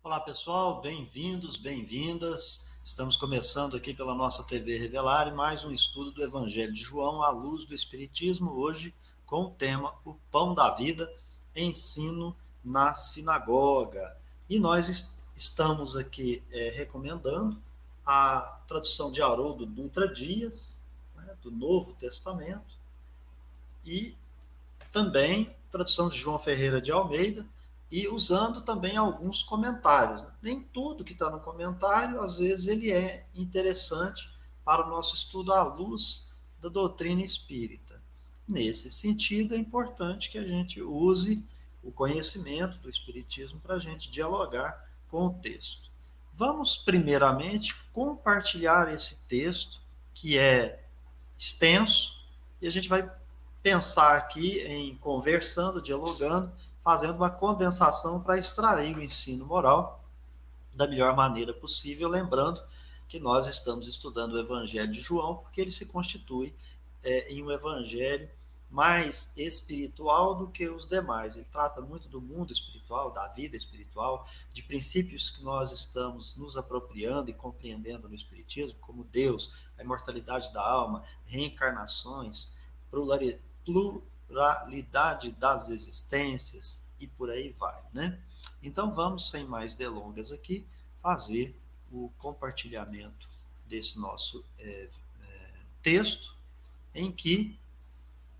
Olá pessoal, bem-vindos, bem-vindas. Estamos começando aqui pela nossa TV Revelare mais um estudo do Evangelho de João à luz do Espiritismo, hoje com o tema O Pão da Vida, ensino na sinagoga. E nós estamos aqui recomendando a tradução de Haroldo Dutra Dias, né, do Novo Testamento, e também tradução de João Ferreira de Almeida, e usando também alguns comentários. Nem tudo que está no comentário, às vezes, ele é interessante para o nosso estudo à luz da doutrina espírita. Nesse sentido, é importante que a gente use o conhecimento do espiritismo para a gente dialogar com o texto. Vamos, primeiramente, compartilhar esse texto, que é extenso, e a gente vai pensar aqui em conversando, dialogando, fazendo uma condensação para extrair o ensino moral da melhor maneira possível, lembrando que nós estamos estudando o Evangelho de João, porque ele se constitui em um evangelho mais espiritual do que os demais. Ele trata muito do mundo espiritual, da vida espiritual, de princípios que nós estamos nos apropriando e compreendendo no Espiritismo, como Deus, a imortalidade da alma, reencarnações, pluralidade das existências e por aí vai, né? Então vamos, sem mais delongas aqui, fazer o compartilhamento desse nosso texto, em que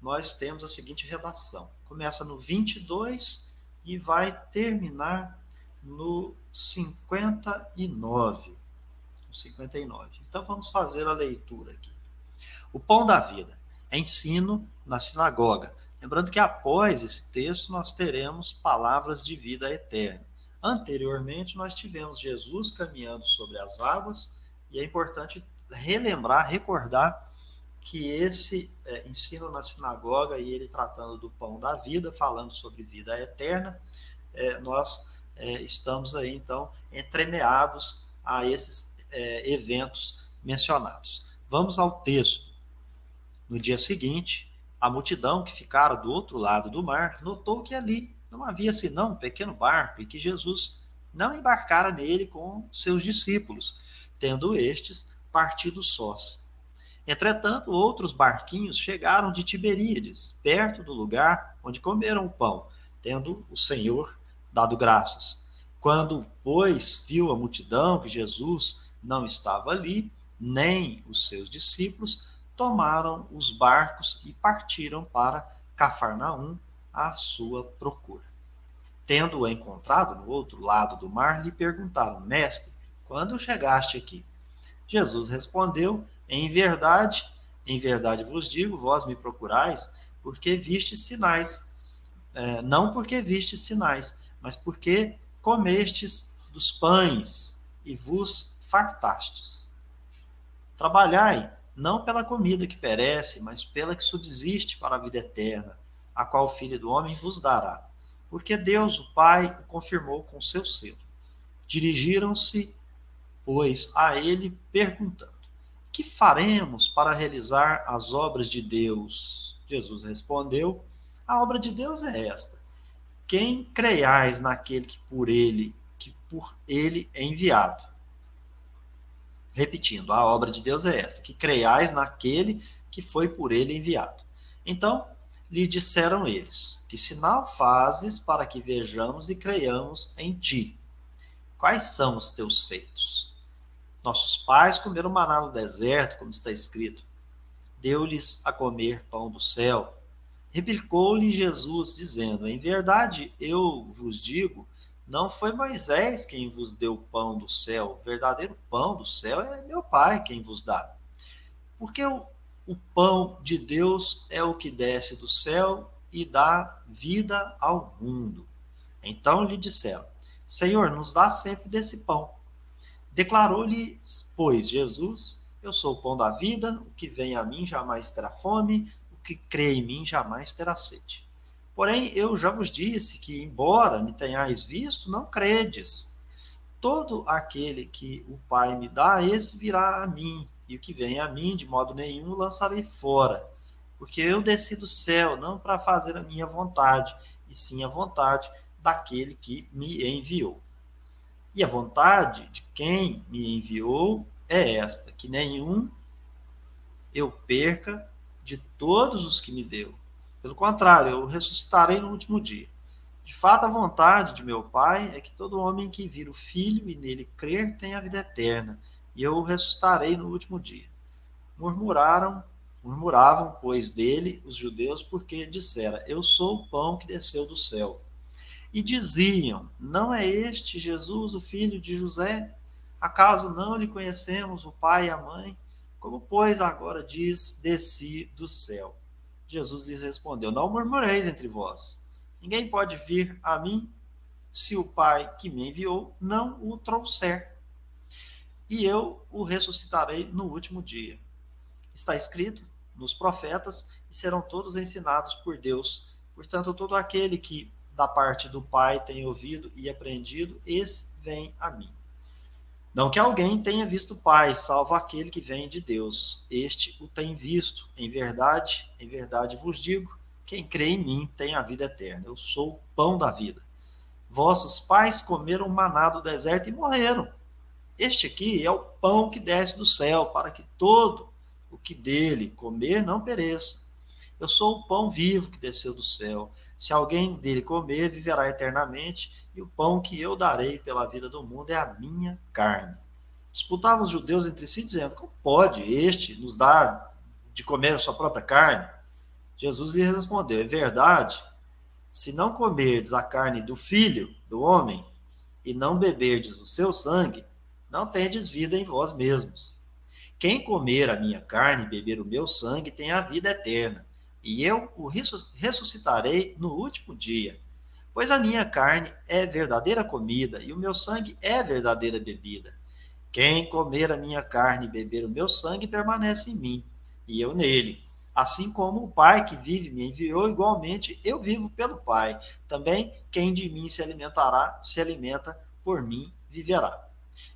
nós temos a seguinte redação. Começa no 22 e vai terminar no 59. Então vamos fazer a leitura aqui. O pão da vida. Ensino na sinagoga. Lembrando que após esse texto nós teremos palavras de vida eterna. Anteriormente nós tivemos Jesus caminhando sobre as águas e é importante relembrar, recordar que esse ensino na sinagoga e ele tratando do pão da vida, falando sobre vida eterna, nós estamos aí então entremeados a esses eventos mencionados. Vamos ao texto. No dia seguinte, a multidão que ficara do outro lado do mar notou que ali não havia senão um pequeno barco e que Jesus não embarcara nele com seus discípulos, tendo estes partido sós. Entretanto, outros barquinhos chegaram de Tiberíades, perto do lugar onde comeram o pão, tendo o Senhor dado graças. Quando, pois, viu a multidão que Jesus não estava ali, nem os seus discípulos, tomaram os barcos e partiram para Cafarnaum à sua procura. Tendo-o encontrado no outro lado do mar, lhe perguntaram: Mestre, quando chegaste aqui? Jesus respondeu: em verdade vos digo, vós me procurais, porque vistes sinais. Não porque vistes sinais, mas porque comestes dos pães e vos fartastes. Trabalhai, não pela comida que perece, mas pela que subsiste para a vida eterna, a qual o Filho do Homem vos dará. Porque Deus, o Pai, o confirmou com seu selo. Dirigiram-se, pois, a ele, perguntando: que faremos para realizar as obras de Deus? Jesus respondeu: a obra de Deus é esta: quem creiais naquele que por ele é enviado. Repetindo, a obra de Deus é esta: que creiais naquele que foi por ele enviado. Então lhe disseram eles: que sinal fazes para que vejamos e creiamos em ti? Quais são os teus feitos? Nossos pais comeram maná no deserto, como está escrito. Deu-lhes a comer pão do céu. Replicou-lhe Jesus, dizendo: em verdade, eu vos digo, não foi Moisés quem vos deu o pão do céu. O verdadeiro pão do céu é meu Pai quem vos dá. Porque o pão de Deus é o que desce do céu e dá vida ao mundo. Então lhe disseram: Senhor, nos dá sempre desse pão. Declarou-lhe, pois, Jesus: eu sou o pão da vida, o que vem a mim jamais terá fome, o que crê em mim jamais terá sede. Porém, eu já vos disse que, embora me tenhais visto, não credes. Todo aquele que o Pai me dá, esse virá a mim, e o que vem a mim, de modo nenhum, o lançarei fora. Porque eu desci do céu, não para fazer a minha vontade, e sim a vontade daquele que me enviou. E a vontade de quem me enviou é esta, que nenhum eu perca de todos os que me deu. Pelo contrário, eu ressuscitarei no último dia. De fato, a vontade de meu Pai é que todo homem que vir o Filho e nele crer tenha a vida eterna, e eu o ressuscitarei no último dia. Murmuravam, pois, dele os judeus, porque dissera: Eu sou o pão que desceu do céu. E diziam: Não é este Jesus, o filho de José? Acaso não lhe conhecemos o pai e a mãe? Como, pois, agora diz: Desci do céu? Jesus lhes respondeu: Não murmureis entre vós. Ninguém pode vir a mim se o Pai que me enviou não o trouxer. E eu o ressuscitarei no último dia. Está escrito nos profetas, e serão todos ensinados por Deus. Portanto, todo aquele que da parte do Pai tem ouvido e aprendido, esse vem a mim. Não que alguém tenha visto o Pai, salvo aquele que vem de Deus. Este o tem visto. Em verdade vos digo, quem crê em mim tem a vida eterna. Eu sou o pão da vida. Vossos pais comeram maná do deserto e morreram. Este aqui é o pão que desce do céu, para que todo o que dele comer não pereça. Eu sou o pão vivo que desceu do céu. Se alguém dele comer, viverá eternamente, e o pão que eu darei pela vida do mundo é a minha carne. Disputavam os judeus entre si, dizendo: Como pode este nos dar de comer a sua própria carne? Jesus lhes respondeu: É verdade, se não comerdes a carne do Filho do homem, e não beberdes o seu sangue, não tendes vida em vós mesmos. Quem comer a minha carne e beber o meu sangue tem a vida eterna, e eu o ressuscitarei no último dia. Pois a minha carne é verdadeira comida, e o meu sangue é verdadeira bebida. Quem comer a minha carne e beber o meu sangue permanece em mim, e eu nele. Assim como o Pai que vive me enviou, igualmente eu vivo pelo Pai. Também quem de mim se alimenta por mim viverá.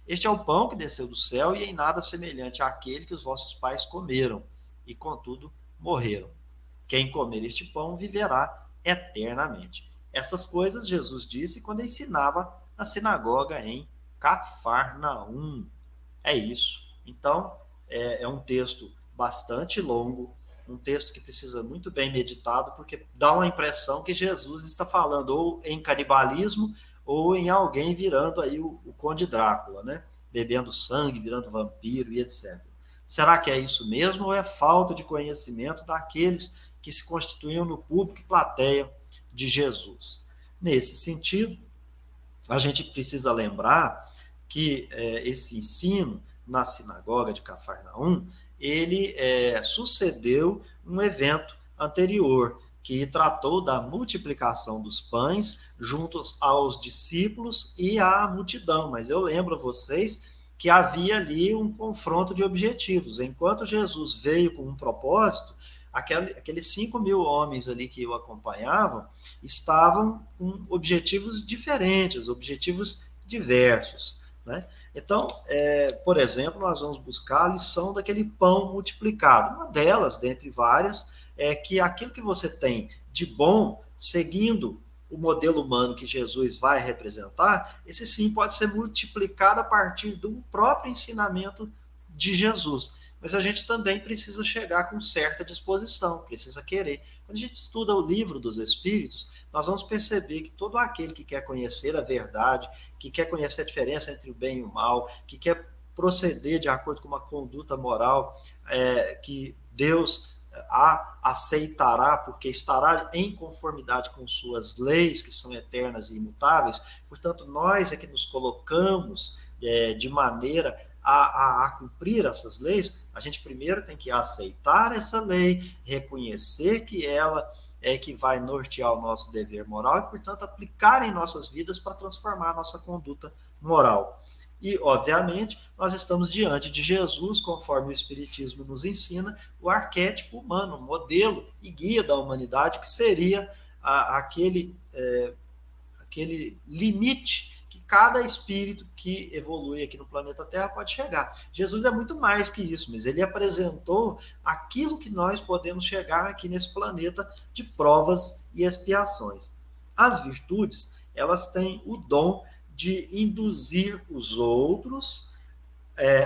Este é o pão que desceu do céu, e em nada semelhante àquele que os vossos pais comeram, e contudo morreram. Quem comer este pão viverá eternamente. Estas coisas Jesus disse quando ensinava na sinagoga em Cafarnaum. É isso. Então, é um texto bastante longo, um texto que precisa muito bem meditado, porque dá uma impressão que Jesus está falando ou em canibalismo ou em alguém virando aí o Conde Drácula, né? Bebendo sangue, virando vampiro e etc. Será que é isso mesmo ou é falta de conhecimento daqueles que se constituíam no público e plateia de Jesus? Nesse sentido, a gente precisa lembrar que esse ensino na sinagoga de Cafarnaum, ele sucedeu um evento anterior, que tratou da multiplicação dos pães juntos aos discípulos e à multidão. Mas eu lembro a vocês que havia ali um confronto de objetivos. Enquanto Jesus veio com um propósito, aqueles 5.000 homens ali que o acompanhavam estavam com objetivos diferentes, objetivos diversos, né? Então, por exemplo, nós vamos buscar a lição daquele pão multiplicado. Uma delas, dentre várias, é que aquilo que você tem de bom, seguindo o modelo humano que Jesus vai representar, esse sim pode ser multiplicado a partir do próprio ensinamento de Jesus. Mas a gente também precisa chegar com certa disposição, precisa querer. Quando a gente estuda o livro dos Espíritos, nós vamos perceber que todo aquele que quer conhecer a verdade, que quer conhecer a diferença entre o bem e o mal, que quer proceder de acordo com uma conduta moral que Deus a aceitará, porque estará em conformidade com suas leis, que são eternas e imutáveis. Portanto, nós é que nos colocamos de maneira a cumprir essas leis. A gente primeiro tem que aceitar essa lei, reconhecer que ela é que vai nortear o nosso dever moral e, portanto, aplicar em nossas vidas para transformar a nossa conduta moral. E, obviamente, nós estamos diante de Jesus, conforme o Espiritismo nos ensina, o arquétipo humano, o modelo e guia da humanidade, que seria aquele limite que cada espírito que evolui aqui no planeta Terra pode chegar. Jesus é muito mais que isso, mas ele apresentou aquilo que nós podemos chegar aqui nesse planeta de provas e expiações. As virtudes, elas têm o dom de induzir os outros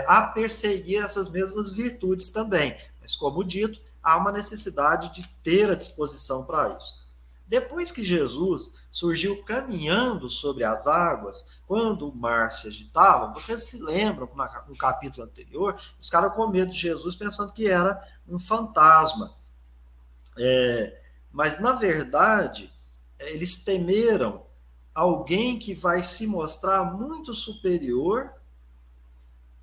a perseguir essas mesmas virtudes também. Mas, como dito, há uma necessidade de ter a disposição para isso. Depois que Jesus surgiu caminhando sobre as águas, quando o mar se agitava, vocês se lembram, no capítulo anterior, os caras com medo de Jesus, pensando que era um fantasma. Mas, na verdade, eles temeram alguém que vai se mostrar muito superior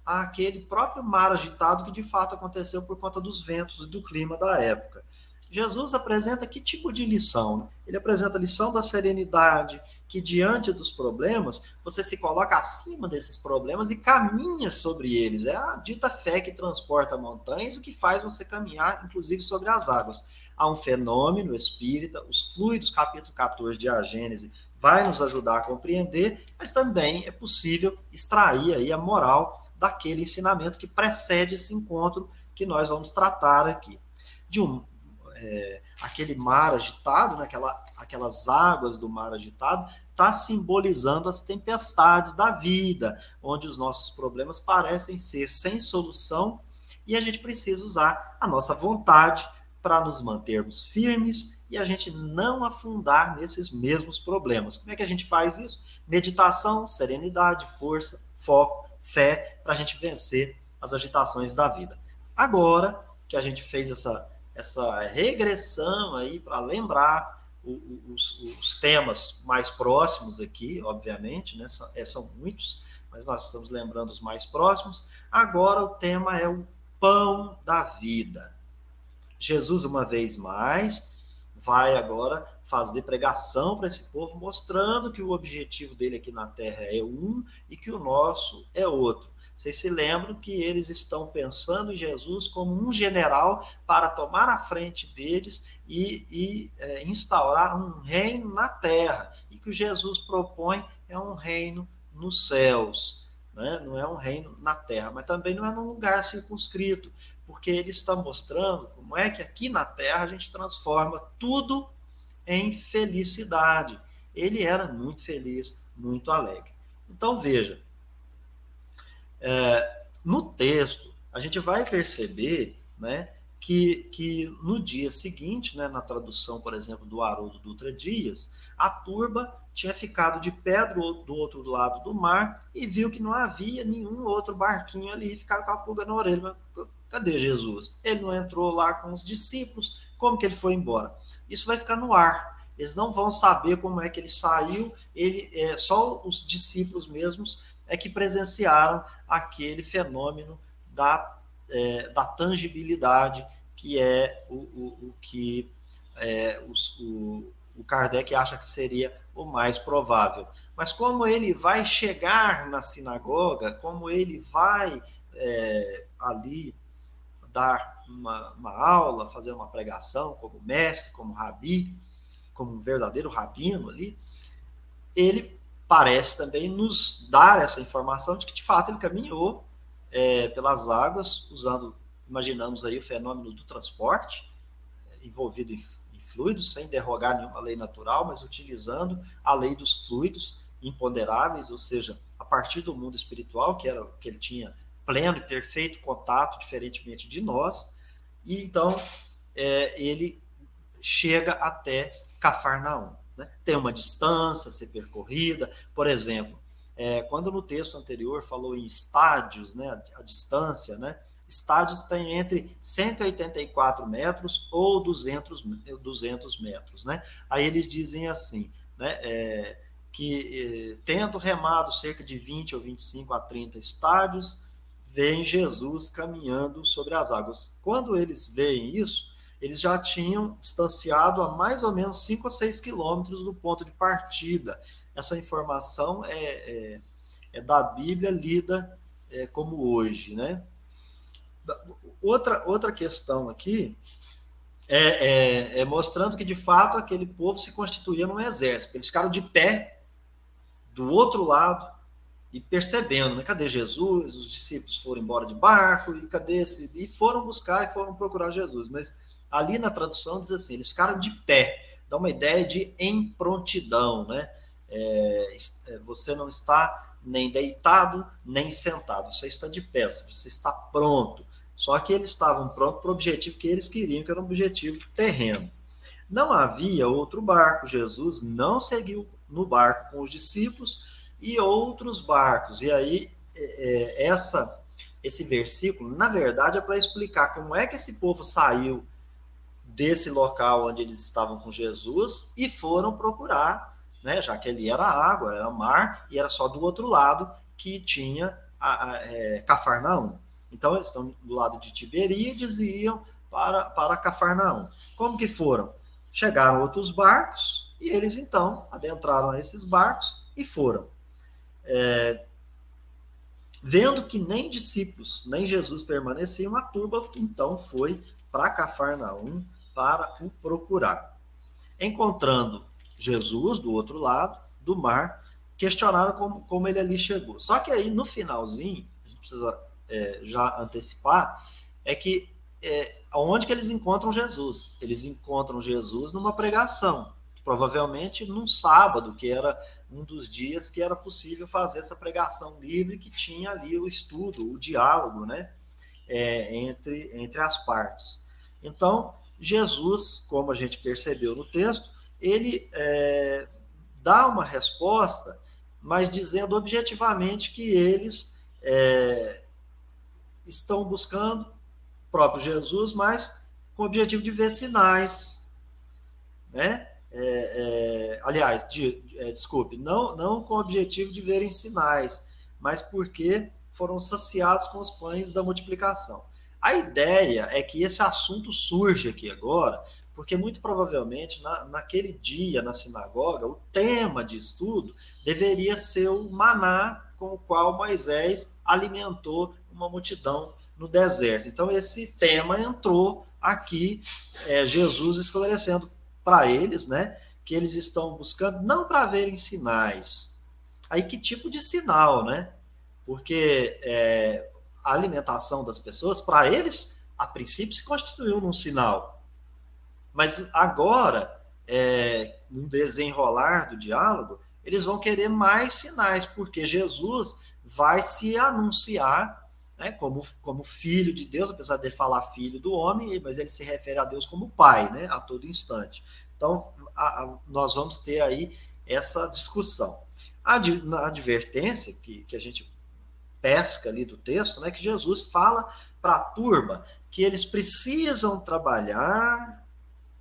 àquele próprio mar agitado que de fato aconteceu por conta dos ventos e do clima da época. Jesus apresenta que tipo de lição? Ele apresenta a lição da serenidade, que diante dos problemas, você se coloca acima desses problemas e caminha sobre eles. É a dita fé que transporta montanhas e que faz você caminhar, inclusive, sobre as águas. Há um fenômeno espírita, os fluidos, capítulo 14 de A Gênese, vai nos ajudar a compreender, mas também é possível extrair aí a moral daquele ensinamento que precede esse encontro que nós vamos tratar aqui. Aquele mar agitado, né, aquelas águas do mar agitado, está simbolizando as tempestades da vida, onde os nossos problemas parecem ser sem solução e a gente precisa usar a nossa vontade para nos mantermos firmes e a gente não afundar nesses mesmos problemas. Como é que a gente faz isso? Meditação, serenidade, força, foco, fé, para a gente vencer as agitações da vida. Agora que a gente fez essa regressão aí para lembrar os temas mais próximos aqui, obviamente, né? São muitos, mas nós estamos lembrando os mais próximos. Agora o tema é o pão da vida. Jesus, uma vez mais, vai agora fazer pregação para esse povo, mostrando que o objetivo dele aqui na Terra é um e que o nosso é outro. Vocês se lembram que eles estão pensando em Jesus como um general para tomar a frente deles e instaurar um reino na terra. E que o Jesus propõe é um reino nos céus. Né? Não é um reino na terra, mas também não é num lugar circunscrito, porque ele está mostrando como é que aqui na terra a gente transforma tudo em felicidade. Ele era muito feliz, muito alegre. Então, veja, no texto, a gente vai perceber, né, que no dia seguinte, né, na tradução, por exemplo, do Haroldo Dutra Dias, a turba tinha ficado de pé do outro lado do mar e viu que não havia nenhum outro barquinho ali, e ficaram com a pulga na orelha. Mas cadê Jesus? Ele não entrou lá com os discípulos, como que ele foi embora? Isso vai ficar no ar. Eles não vão saber como é que ele saiu, só os discípulos mesmos é que presenciaram aquele fenômeno da tangibilidade, que é o que o Kardec acha que seria o mais provável. Mas como ele vai chegar na sinagoga, como ele vai ali dar uma aula, fazer uma pregação como mestre, como rabi, como um verdadeiro rabino ali, ele parece também nos dar essa informação de que, de fato, ele caminhou pelas águas, imaginamos aí o fenômeno do transporte, envolvido em fluidos, sem derrogar nenhuma lei natural, mas utilizando a lei dos fluidos imponderáveis, ou seja, a partir do mundo espiritual, que era o que ele tinha pleno e perfeito contato, diferentemente de nós, e então ele chega até Cafarnaum. Né? Tem uma distância a ser percorrida, por exemplo, quando no texto anterior falou em estádios, né, a distância, né, estádios tem entre 184 metros ou 200 metros. Né? Aí eles dizem assim, né, que tendo remado cerca de 20 ou 25 a 30 estádios, vem Jesus caminhando sobre as águas. Quando eles veem isso, eles já tinham distanciado a mais ou menos 5 ou 6 quilômetros do ponto de partida. Essa informação é da Bíblia lida como hoje. Né? Outra questão aqui é mostrando que, de fato, aquele povo se constituía num exército. Eles ficaram de pé do outro lado e percebendo, né? Cadê Jesus? Os discípulos foram embora de barco, e cadê esse? E foram buscar e foram procurar Jesus. Mas ali na tradução diz assim, eles ficaram de pé, dá uma ideia de em prontidão, né? você não está nem deitado, nem sentado, você está de pé, você está pronto. Só que eles estavam prontos para o objetivo que eles queriam, que era um objetivo terreno. Não havia outro barco, Jesus não seguiu no barco com os discípulos e outros barcos. E aí, esse versículo, na verdade, é para explicar como é que esse povo saiu desse local onde eles estavam com Jesus e foram procurar, né, já que ali era água, era mar, e era só do outro lado que tinha Cafarnaum. Então, eles estão do lado de Tiberíades e iam para Cafarnaum. Como que foram? Chegaram outros barcos e eles, então, adentraram a esses barcos e foram. Vendo que nem discípulos, nem Jesus permaneciam, a turba, então, foi para Cafarnaum para o procurar. Encontrando Jesus do outro lado do mar, questionaram como ele ali chegou. Só que aí, no finalzinho, a gente precisa já antecipar, é que onde que eles encontram Jesus? Eles encontram Jesus numa pregação, provavelmente num sábado, que era um dos dias que era possível fazer essa pregação livre, que tinha ali o estudo, o diálogo, né, entre as partes. Então, Jesus, como a gente percebeu no texto, ele dá uma resposta, mas dizendo objetivamente que eles estão buscando o próprio Jesus, mas com o objetivo de ver sinais, né? Aliás, desculpe, não com o objetivo de verem sinais, mas porque foram saciados com os pães da multiplicação. A ideia é que esse assunto surge aqui agora, porque muito provavelmente naquele dia na sinagoga, o tema de estudo deveria ser o maná com o qual Moisés alimentou uma multidão no deserto. Então esse tema entrou aqui, Jesus esclarecendo para eles, né, que eles estão buscando não para verem sinais. Aí que tipo de sinal, né? Porque a alimentação das pessoas, para eles, a princípio se constituiu num sinal. Mas agora, no desenrolar do diálogo, eles vão querer mais sinais, porque Jesus vai se anunciar, né, como filho de Deus, apesar de ele falar filho do homem, mas ele se refere a Deus como pai, né, a todo instante. Então, nós vamos ter aí essa discussão. Na advertência que a gente pesca ali do texto, né, que Jesus fala para a turma que eles precisam trabalhar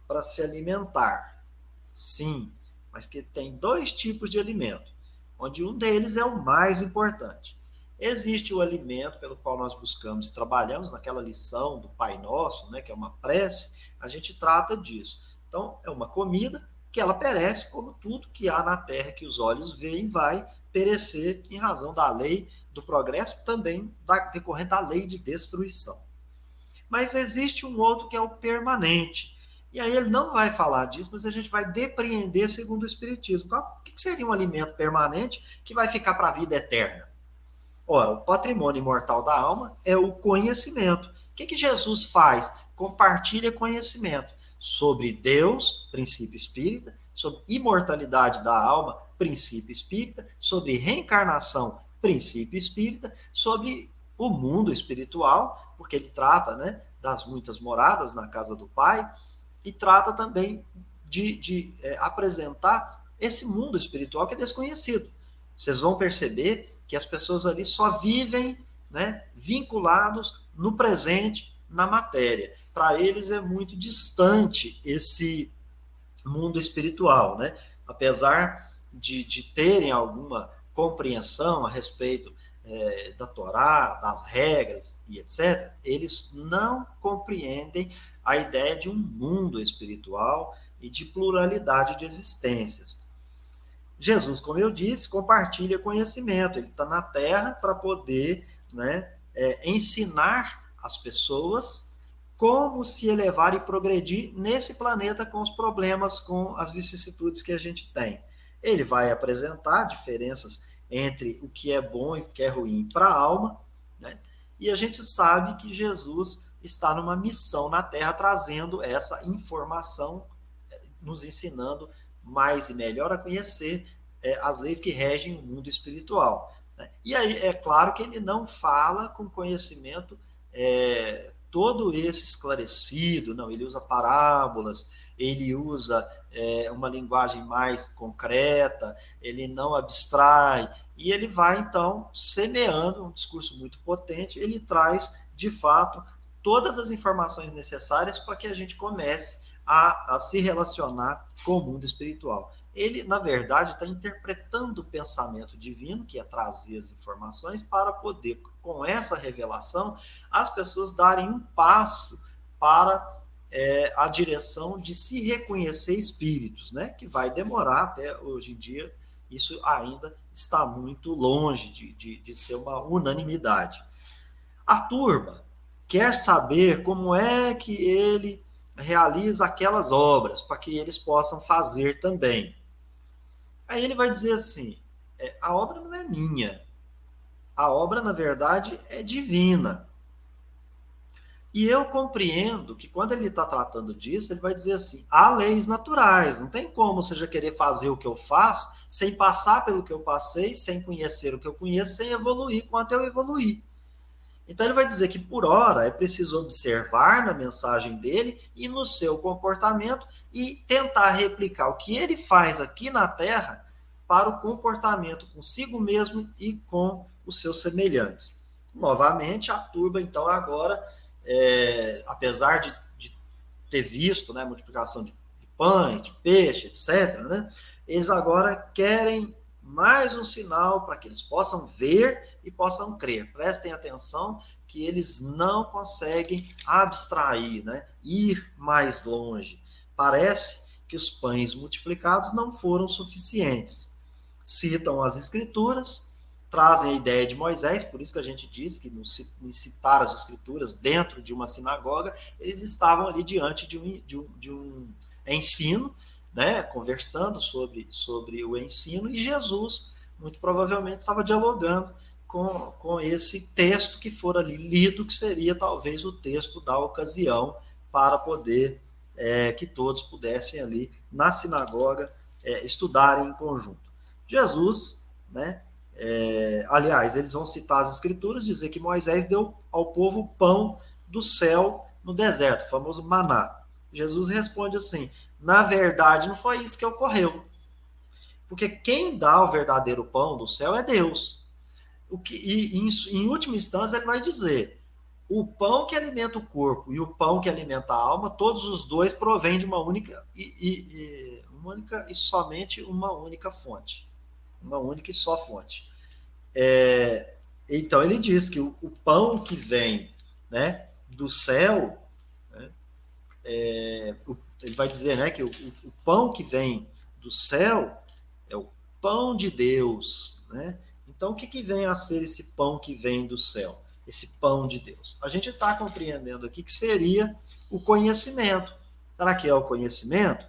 para se alimentar. Sim, mas que tem dois tipos de alimento, onde um deles é o mais importante. Existe o alimento pelo qual nós buscamos e trabalhamos naquela lição do Pai Nosso, né, que é uma prece, a gente trata disso. Então, é uma comida que ela perece, como tudo que há na terra que os olhos veem vai perecer em razão da lei do progresso, também decorrente da lei de destruição. Mas existe um outro que é o permanente. E aí ele não vai falar disso, mas a gente vai depreender segundo o Espiritismo. O que seria um alimento permanente que vai ficar para a vida eterna? Ora, o patrimônio imortal da alma é o conhecimento. O que Jesus faz? Compartilha conhecimento sobre Deus, princípio espírita, sobre imortalidade da alma, princípio espírita, sobre reencarnação, princípio espírita, sobre o mundo espiritual, porque ele trata, né, das muitas moradas na casa do Pai, e trata também de apresentar esse mundo espiritual que é desconhecido. Vocês vão perceber que as pessoas ali só vivem, né, vinculados no presente, na matéria. Para eles é muito distante esse mundo espiritual, né? Apesar de terem alguma compreensão a respeito da Torá, das regras e etc., eles não compreendem a ideia de um mundo espiritual e de pluralidade de existências. Jesus, como eu disse, compartilha conhecimento, ele está na Terra para poder, né, ensinar as pessoas como se elevar e progredir nesse planeta com os problemas, com as vicissitudes que a gente tem. Ele vai apresentar diferenças entre o que é bom e o que é ruim para a alma, né? E a gente sabe que Jesus está numa missão na Terra trazendo essa informação, nos ensinando mais e melhor a conhecer as leis que regem o mundo espiritual. Né? E aí é claro que ele não fala com conhecimento todo esse esclarecido, não, ele usa parábolas, ele usa uma linguagem mais concreta, ele não abstrai, e ele vai, então, semeando um discurso muito potente, ele traz, de fato, todas as informações necessárias para que a gente comece a se relacionar com o mundo espiritual. Ele, na verdade, está interpretando o pensamento divino, que é trazer as informações, para poder, com essa revelação, as pessoas darem um passo para a direção de se reconhecer espíritos, né? Que vai demorar até hoje em dia, isso ainda está muito longe de ser uma unanimidade. A turba quer saber como é que ele realiza aquelas obras, para que eles possam fazer também. Aí ele vai dizer assim, a obra não é minha, a obra, na verdade, é divina. E eu compreendo que quando ele está tratando disso, ele vai dizer assim, há leis naturais, não tem como você já querer fazer o que eu faço, sem passar pelo que eu passei, sem conhecer o que eu conheço, sem evoluir quanto eu evoluí. Então ele vai dizer que por hora é preciso observar na mensagem dele e no seu comportamento e tentar replicar o que ele faz aqui na Terra para o comportamento consigo mesmo e com os seus semelhantes. Novamente, a turba, então, agora, apesar de ter visto, né, a multiplicação de pães, de peixe, etc., né, eles agora querem mais um sinal para que eles possam ver e possam crer. Prestem atenção que eles não conseguem abstrair, né, ir mais longe. Parece que os pães multiplicados não foram suficientes. Citam as escrituras, trazem a ideia de Moisés, por isso que a gente diz que em citar as escrituras dentro de uma sinagoga, eles estavam ali diante de um ensino, né, conversando sobre o ensino, e Jesus, muito provavelmente, estava dialogando com esse texto que for ali lido, que seria talvez o texto da ocasião, para poder que todos pudessem ali, na sinagoga, estudarem em conjunto. Jesus, né, aliás, eles vão citar as escrituras, dizer que Moisés deu ao povo pão do céu no deserto, o famoso maná. Jesus responde assim, na verdade não foi isso que ocorreu, porque quem dá o verdadeiro pão do céu é Deus. Em última instância ele vai dizer, o pão que alimenta o corpo e o pão que alimenta a alma, todos os dois provêm de uma única e somente uma única fonte. Uma única e só fonte. Então ele diz que o pão que vem, né, do céu, né, ele vai dizer, né, que o pão que vem do céu é o pão de Deus. Né? Então o que vem a ser esse pão que vem do céu? Esse pão de Deus. A gente está compreendendo aqui que seria o conhecimento. Será que é o conhecimento?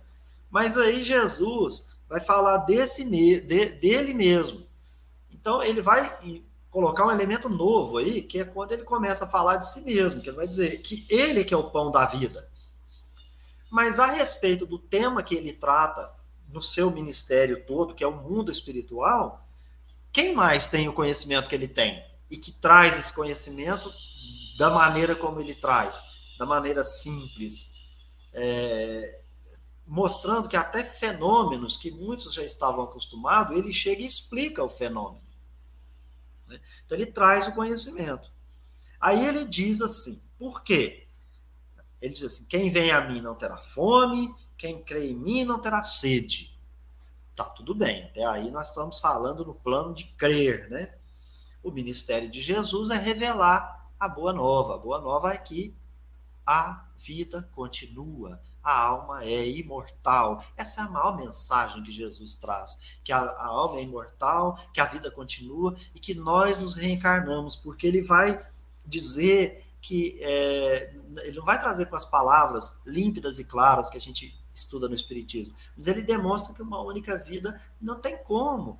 Mas aí Jesus vai falar dele mesmo. Então, ele vai colocar um elemento novo aí, que é quando ele começa a falar de si mesmo, que ele vai dizer que ele que é o pão da vida. Mas a respeito do tema que ele trata no seu ministério todo, que é o mundo espiritual, quem mais tem o conhecimento que ele tem? E que traz esse conhecimento da maneira como ele traz, da maneira simples, mostrando que até fenômenos que muitos já estavam acostumados, ele chega e explica o fenômeno. Né? Então ele traz o conhecimento. Aí ele diz assim, por quê? Ele diz assim, quem vem a mim não terá fome, quem crê em mim não terá sede. Tá tudo bem, até aí nós estamos falando no plano de crer, né? O ministério de Jesus é revelar a boa nova. A boa nova é que a vida continua, a alma é imortal. Essa é a maior mensagem que Jesus traz, que a alma é imortal, que a vida continua e que nós nos reencarnamos, porque ele vai dizer que ele não vai trazer com as palavras límpidas e claras que a gente estuda no Espiritismo, mas ele demonstra que uma única vida não tem como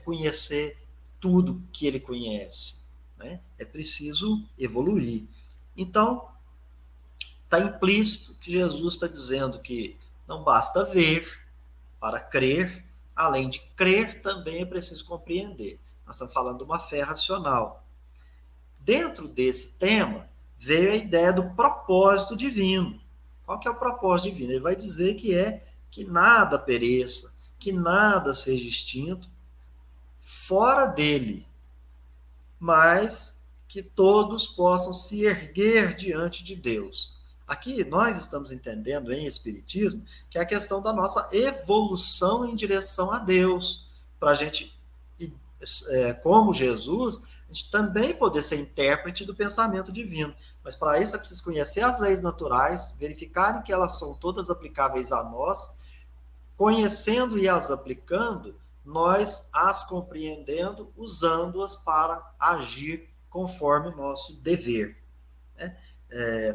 conhecer tudo que ele conhece. Né? É preciso evoluir. Então, está implícito que Jesus está dizendo que não basta ver para crer, além de crer, também é preciso compreender. Nós estamos falando de uma fé racional. Dentro desse tema, veio a ideia do propósito divino. Qual que é o propósito divino? Ele vai dizer que nada pereça, que nada seja extinto fora dele, mas que todos possam se erguer diante de Deus. Aqui nós estamos entendendo em Espiritismo que é a questão da nossa evolução em direção a Deus, para a gente, como Jesus, a gente também poder ser intérprete do pensamento divino. Mas para isso é preciso conhecer as leis naturais, verificar que elas são todas aplicáveis a nós, conhecendo e as aplicando, nós as compreendendo, usando-as para agir conforme o nosso dever. Né?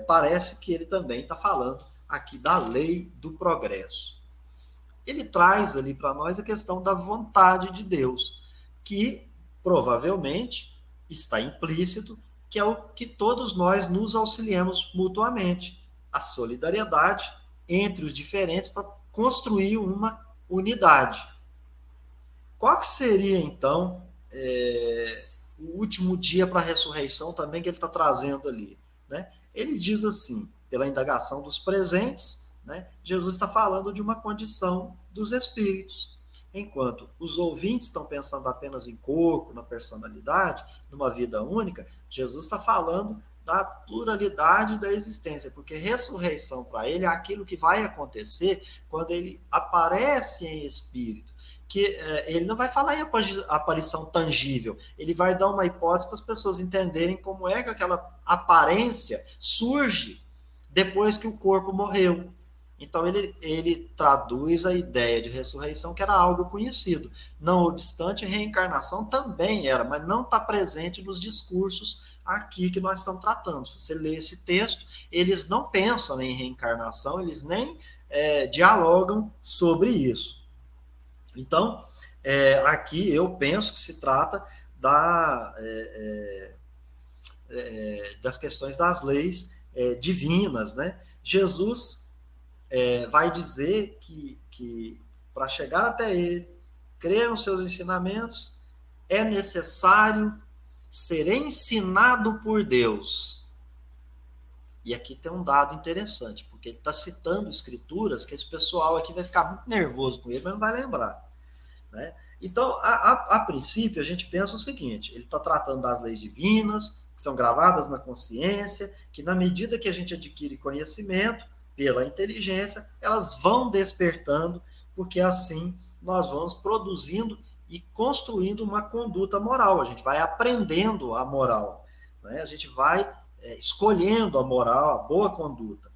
Parece que ele também está falando aqui da lei do progresso. Ele traz ali para nós a questão da vontade de Deus, que provavelmente está implícito, que é o que todos nós nos auxiliamos mutuamente, a solidariedade entre os diferentes para construir uma unidade. Qual que seria, então, o último dia para a ressurreição também que ele está trazendo ali? Né? Ele diz assim, pela indagação dos presentes, né, Jesus está falando de uma condição dos espíritos. Enquanto os ouvintes estão pensando apenas em corpo, na personalidade, numa vida única, Jesus está falando da pluralidade da existência, porque ressurreição para ele é aquilo que vai acontecer quando ele aparece em espírito, que ele não vai falar em aparição tangível, ele vai dar uma hipótese para as pessoas entenderem como é que aquela aparência surge depois que o corpo morreu. Então ele traduz a ideia de ressurreição, que era algo conhecido. Não obstante, reencarnação também era, mas não está presente nos discursos aqui que nós estamos tratando. Se você lê esse texto, eles não pensam em reencarnação, eles nem dialogam sobre isso. Então, aqui eu penso que se trata das questões das leis divinas, né? Jesus vai dizer que para chegar até ele, crer nos seus ensinamentos, é necessário ser ensinado por Deus. E aqui tem um dado interessante, porque ele está citando escrituras que esse pessoal aqui vai ficar muito nervoso com ele, mas não vai lembrar. Né? Então, a princípio, a gente pensa o seguinte, ele está tratando das leis divinas, que são gravadas na consciência, que na medida que a gente adquire conhecimento, pela inteligência, elas vão despertando, porque assim nós vamos produzindo e construindo uma conduta moral. A gente vai aprendendo a moral, né? A gente vai escolhendo a moral, a boa conduta,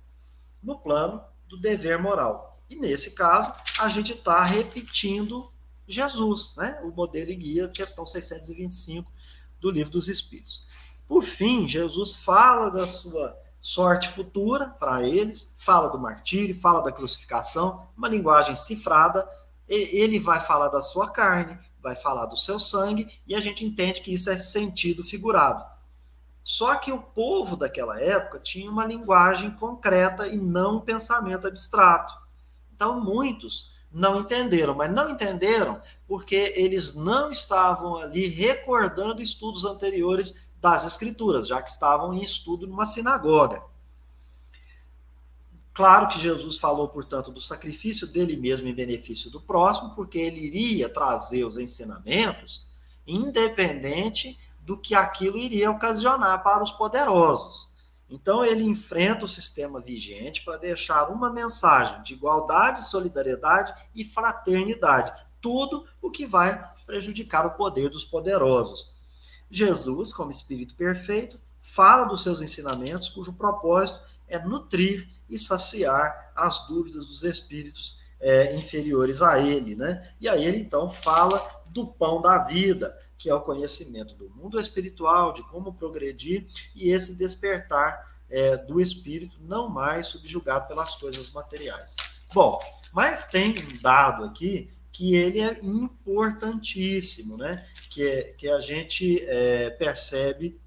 no plano do dever moral. E nesse caso, a gente está repetindo Jesus, né? O modelo e guia, questão 625 do Livro dos Espíritos. Por fim, Jesus fala da sua sorte futura para eles, fala do martírio, fala da crucificação, uma linguagem cifrada, ele vai falar da sua carne, vai falar do seu sangue, e a gente entende que isso é sentido figurado. Só que o povo daquela época tinha uma linguagem concreta e não um pensamento abstrato. Então muitos não entenderam, mas não entenderam porque eles não estavam ali recordando estudos anteriores das Escrituras, já que estavam em estudo numa sinagoga. Claro que Jesus falou, portanto, do sacrifício dele mesmo em benefício do próximo, porque ele iria trazer os ensinamentos, independente do que aquilo iria ocasionar para os poderosos. Então, ele enfrenta o sistema vigente para deixar uma mensagem de igualdade, solidariedade e fraternidade. Tudo o que vai prejudicar o poder dos poderosos. Jesus, como Espírito perfeito, fala dos seus ensinamentos, cujo propósito é nutrir e saciar as dúvidas dos espíritos inferiores a ele, né? E aí ele, então, fala do pão da vida, que é o conhecimento do mundo espiritual, de como progredir, e esse despertar do espírito não mais subjugado pelas coisas materiais. Bom, mas tem um dado aqui que ele é importantíssimo, né? Que a gente percebe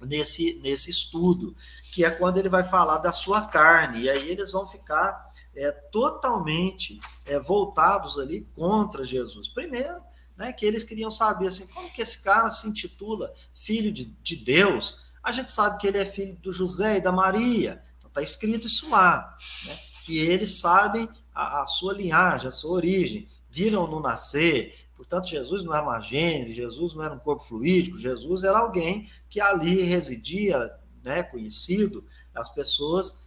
nesse estudo, que é quando ele vai falar da sua carne, e aí eles vão ficar totalmente voltados ali contra Jesus. Primeiro, né, que eles queriam saber assim, como que esse cara se intitula filho de Deus? A gente sabe que ele é filho do José e da Maria, então está escrito isso lá, né, que eles sabem a sua linhagem, a sua origem, viram-no nascer. Portanto, Jesus não era uma gênero, Jesus não era um corpo fluídico, Jesus era alguém que ali residia, né, conhecido, as pessoas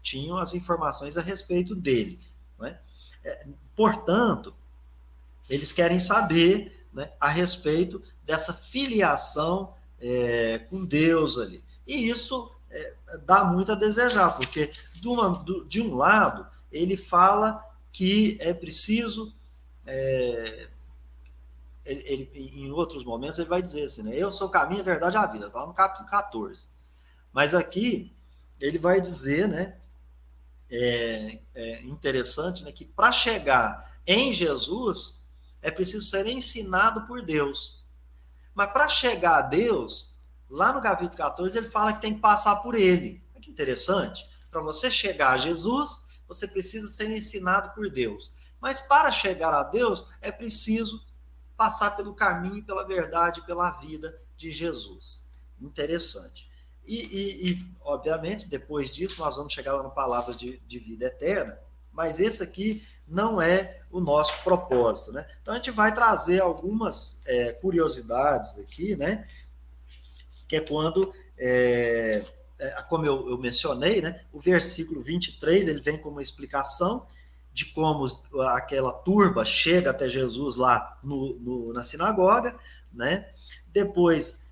tinham as informações a respeito dele. Né? Portanto, eles querem saber, né, a respeito dessa filiação com Deus ali. E isso dá muito a desejar, porque de um lado, ele fala que é preciso... em outros momentos ele vai dizer assim, né? Eu sou o caminho, a verdade e a vida. Está no capítulo 14. Mas aqui ele vai dizer, né? Interessante, né? Que para chegar em Jesus é preciso ser ensinado por Deus. Mas para chegar a Deus, lá no capítulo 14 ele fala que tem que passar por ele. Olha que interessante. Para você chegar a Jesus, você precisa ser ensinado por Deus. Mas para chegar a Deus é preciso passar pelo caminho, pela verdade, pela vida de Jesus. Interessante. Obviamente, depois disso, nós vamos chegar lá no Palavras de Vida Eterna, mas esse aqui não é o nosso propósito, né? Então, a gente vai trazer algumas curiosidades aqui, né? Que é quando, como eu mencionei, né? O versículo 23, ele vem com uma explicação de como aquela turba chega até Jesus lá na sinagoga, né? Depois,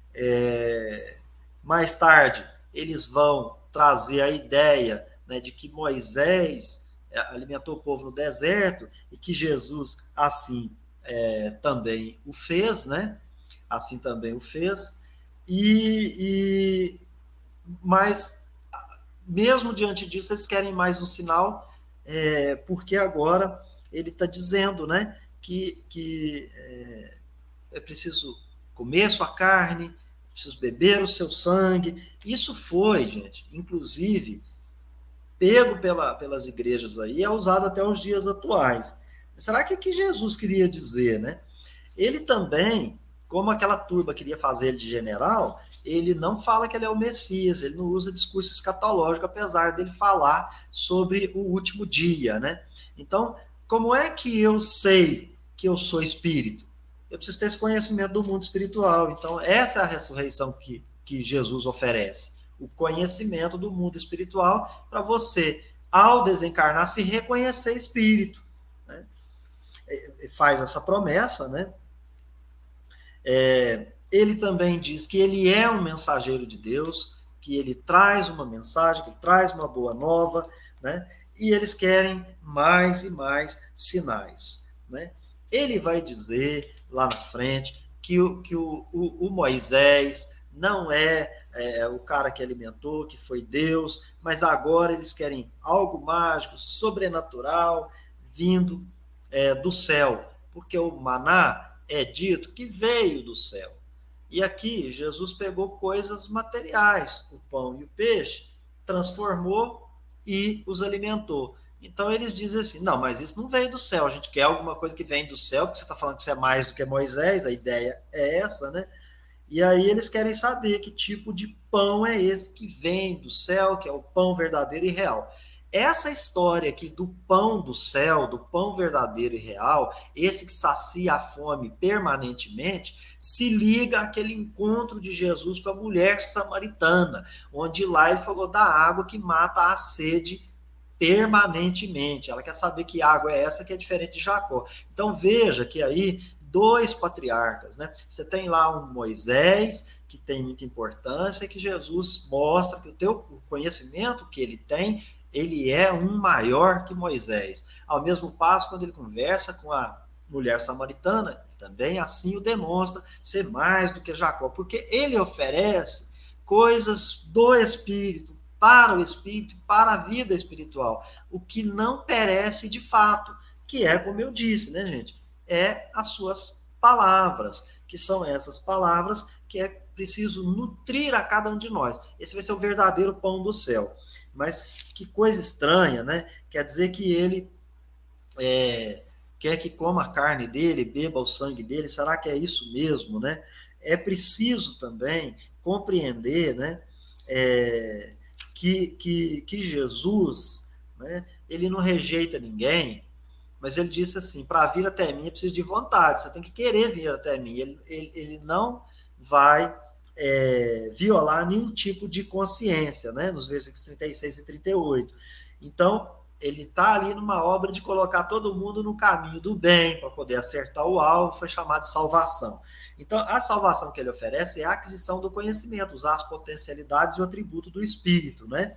mais tarde, eles vão trazer a ideia, né, de que Moisés alimentou o povo no deserto e que Jesus assim também o fez, né? Assim também o fez. Mas, mesmo diante disso, eles querem mais um sinal, porque agora ele está dizendo, né, que é preciso comer sua carne, preciso beber o seu sangue. Isso foi, gente, inclusive, pego pelas igrejas aí, é usado até os dias atuais. Será que Jesus queria dizer, né? Ele também, como aquela turba queria fazer ele de general, ele não fala que ele é o Messias, ele não usa discurso escatológico, apesar dele falar sobre o último dia, né? Então, como é que eu sei que eu sou espírito? Eu preciso ter esse conhecimento do mundo espiritual. Então, essa é a ressurreição que Jesus oferece. O conhecimento do mundo espiritual para você, ao desencarnar, se reconhecer espírito. Né? Faz essa promessa, né? Ele também diz que ele é um mensageiro de Deus, que ele traz uma mensagem, que ele traz uma boa nova, né? E eles querem mais e mais sinais. Né? Ele vai dizer lá na frente que o Moisés não é o cara que alimentou, que foi Deus, mas agora eles querem algo mágico, sobrenatural, vindo do céu, porque o maná é dito que veio do céu. E aqui Jesus pegou coisas materiais, o pão e o peixe, transformou e os alimentou. Então eles dizem assim, não, mas isso não veio do céu, a gente quer alguma coisa que vem do céu, porque você está falando que você é mais do que Moisés, a ideia é essa, né? E aí eles querem saber que tipo de pão é esse que vem do céu, que é o pão verdadeiro e real. Essa história aqui do pão do céu, do pão verdadeiro e real, esse que sacia a fome permanentemente, se liga àquele encontro de Jesus com a mulher samaritana, onde lá ele falou da água que mata a sede permanentemente. Ela quer saber que água é essa que é diferente de Jacó. Então veja que aí dois patriarcas, né? Você tem lá um Moisés, que tem muita importância, que Jesus mostra que o conhecimento que ele tem, ele é um maior que Moisés. Ao mesmo passo, quando ele conversa com a mulher samaritana, também assim o demonstra ser mais do que Jacó, porque ele oferece coisas do Espírito, para o Espírito, para a vida espiritual, o que não perece de fato, que é, como eu disse, né, gente? As suas palavras, que são essas palavras que preciso nutrir a cada um de nós. Esse vai ser o verdadeiro pão do céu. Mas que coisa estranha, né? Quer dizer que ele quer que coma a carne dele, beba o sangue dele. Será que é isso mesmo, né? É preciso também compreender, né? Que Jesus, né? Ele não rejeita ninguém, mas ele disse assim: para vir até mim é preciso de vontade, você tem que querer vir até mim. Ele não vai violar nenhum tipo de consciência, né? Nos versículos 36 e 38. Então, ele está ali numa obra de colocar todo mundo no caminho do bem, para poder acertar o alvo, foi chamado de salvação. Então, a salvação que ele oferece é a aquisição do conhecimento, usar as potencialidades e o atributo do Espírito, né?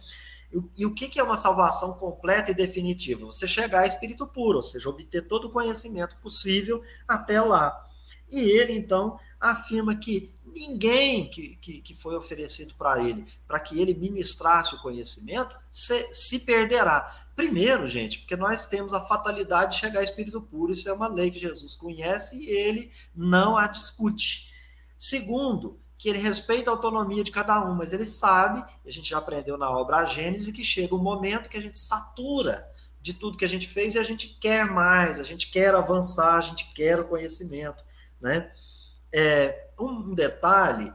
E o que é uma salvação completa e definitiva? Você chegar a espírito puro, ou seja, obter todo o conhecimento possível até lá. E ele, então, afirma que ninguém que foi oferecido para ele, para que ele ministrasse o conhecimento, se perderá. Primeiro, gente, porque nós temos a fatalidade de chegar a espírito puro, isso é uma lei que Jesus conhece e ele não a discute. Segundo, que ele respeita a autonomia de cada um, mas ele sabe, a gente já aprendeu na obra A Gênese, que chega um momento que a gente satura de tudo que a gente fez e a gente quer mais, a gente quer avançar, a gente quer o conhecimento, né? Um detalhe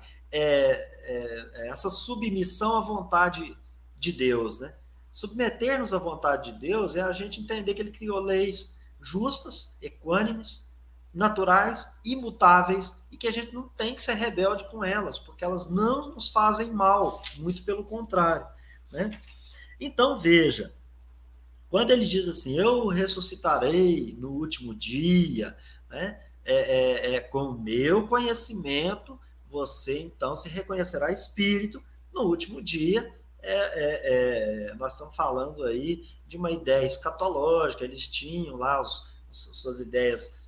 essa submissão à vontade de Deus, né? Submeter-nos à vontade de Deus é a gente entender que ele criou leis justas, equânimes, naturais, imutáveis, e que a gente não tem que ser rebelde com elas, porque elas não nos fazem mal, muito pelo contrário, né? Então, veja, quando ele diz assim, eu ressuscitarei no último dia, né? Com o meu conhecimento, você então se reconhecerá espírito no último dia. Nós estamos falando aí de uma ideia escatológica, eles tinham lá suas ideias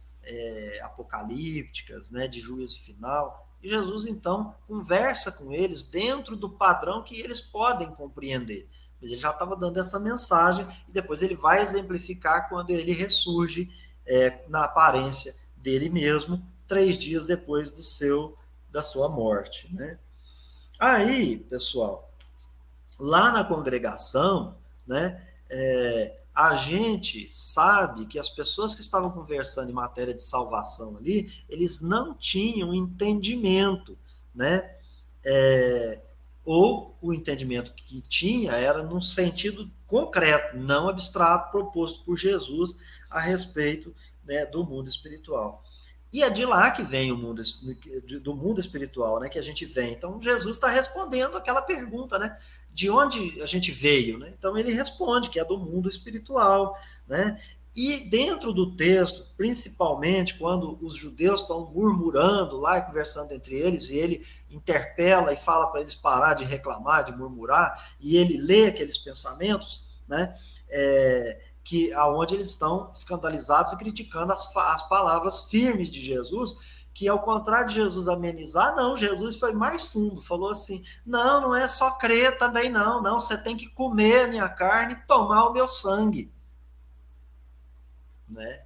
apocalípticas, né, de juízo final, e Jesus então conversa com eles dentro do padrão que eles podem compreender. Mas ele já estava dando essa mensagem e depois ele vai exemplificar quando ele ressurge na aparência dele mesmo, 3 dias depois da sua morte, né? Aí, pessoal, lá na congregação, né, a gente sabe que as pessoas que estavam conversando em matéria de salvação ali, eles não tinham entendimento, né? Ou o entendimento que tinha era num sentido concreto, não abstrato, proposto por Jesus a respeito, né, do mundo espiritual. E é de lá que vem o mundo, do mundo espiritual, né, que a gente vem. Então, Jesus está respondendo aquela pergunta, né, de onde a gente veio, né? Então, ele responde que é do mundo espiritual, né? E dentro do texto, principalmente quando os judeus estão murmurando lá e conversando entre eles, e ele interpela e fala para eles parar de reclamar, de murmurar, e ele lê aqueles pensamentos, né? Que aonde eles estão escandalizados e criticando as palavras firmes de Jesus, que ao contrário de Jesus amenizar, não, Jesus foi mais fundo, falou assim, não é só crer também não, você tem que comer a minha carne e tomar o meu sangue, né?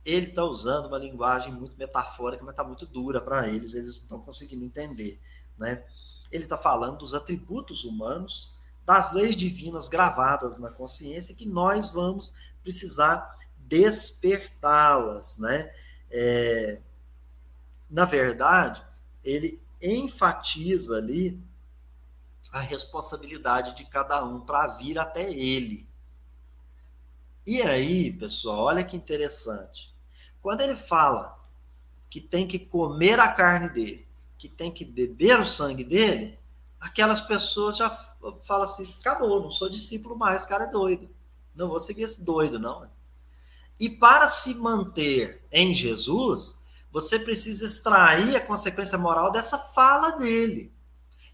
Ele está usando uma linguagem muito metafórica, mas está muito dura para eles não estão conseguindo entender, né? Ele está falando dos atributos humanos, das leis divinas gravadas na consciência, que nós vamos precisar despertá-las, né? Na verdade, ele enfatiza ali a responsabilidade de cada um para vir até ele. E aí, pessoal, olha que interessante. Quando ele fala que tem que comer a carne dele, que tem que beber o sangue dele, aquelas pessoas já falam assim, acabou, não sou discípulo mais, esse cara é doido. Não vou seguir esse doido, não. E para se manter em Jesus, você precisa extrair a consequência moral dessa fala dele.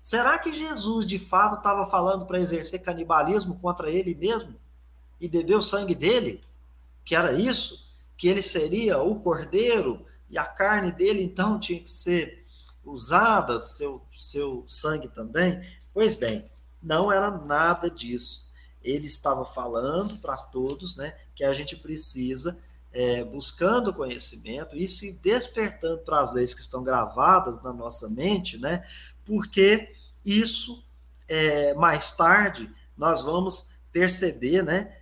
Será que Jesus, de fato, estava falando para exercer canibalismo contra ele mesmo? E beber o sangue dele? Que era isso? Que ele seria o cordeiro e a carne dele, então, tinha que ser usada, seu sangue também? Pois bem, não era nada disso. Ele estava falando para todos, né, que a gente precisa buscando conhecimento e se despertando para as leis que estão gravadas na nossa mente, né? Porque isso, mais tarde, nós vamos perceber, né?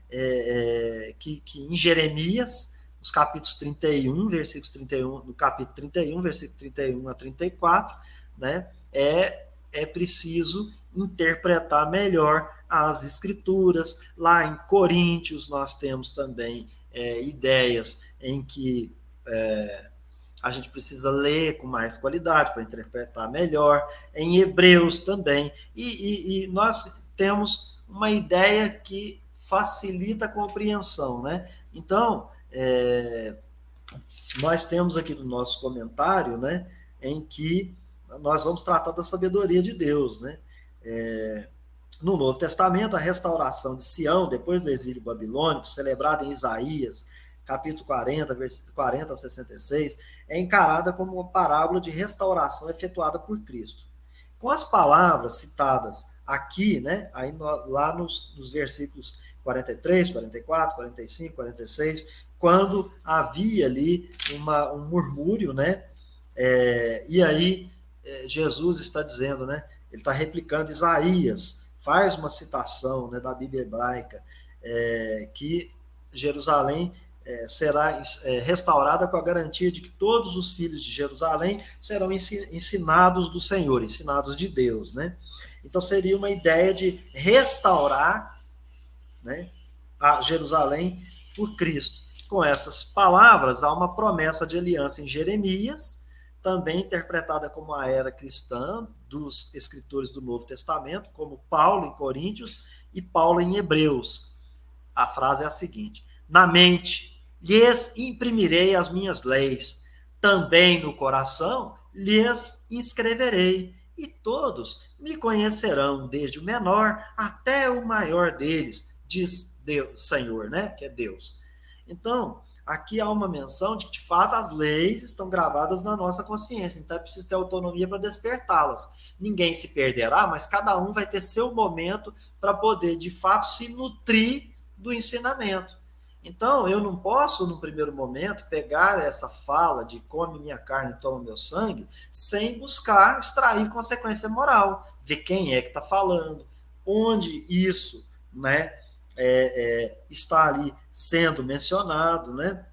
Que em Jeremias, nos capítulos 31, versículos 31, no capítulo 31, versículo 31 a 34, né? É preciso interpretar melhor as escrituras. Lá em Coríntios nós temos também ideias em que a gente precisa ler com mais qualidade para interpretar melhor. Em Hebreus também. E nós temos uma ideia que facilita a compreensão, né? Então, nós temos aqui no nosso comentário, né, em que nós vamos tratar da sabedoria de Deus, né? No Novo Testamento, a restauração de Sião, depois do exílio babilônico, celebrada em Isaías, capítulo 40, versículo 40 a 66, é encarada como uma parábola de restauração efetuada por Cristo. Com as palavras citadas aqui, né, aí lá nos versículos 43, 44, 45, 46, quando havia ali um murmúrio, né, e aí Jesus está dizendo, né, ele está replicando Isaías, faz uma citação, né, da Bíblia hebraica, que Jerusalém será restaurada com a garantia de que todos os filhos de Jerusalém serão ensinados do Senhor, ensinados de Deus, né? Então seria uma ideia de restaurar, né, a Jerusalém por Cristo. Com essas palavras, há uma promessa de aliança em Jeremias, também interpretada como a era cristã dos escritores do Novo Testamento, como Paulo em Coríntios e Paulo em Hebreus. A frase é a seguinte: na mente lhes imprimirei as minhas leis, também no coração lhes inscreverei, e todos me conhecerão, desde o menor até o maior deles, diz Deus, Senhor, né? Que é Deus. Então, aqui há uma menção de fato, as leis estão gravadas na nossa consciência, então é preciso ter autonomia para despertá-las. Ninguém se perderá, mas cada um vai ter seu momento para poder, de fato, se nutrir do ensinamento. Então, eu não posso, no primeiro momento, pegar essa fala de come minha carne e toma meu sangue, sem buscar extrair consequência moral, ver quem é que está falando, onde isso, né, está ali sendo mencionado, né?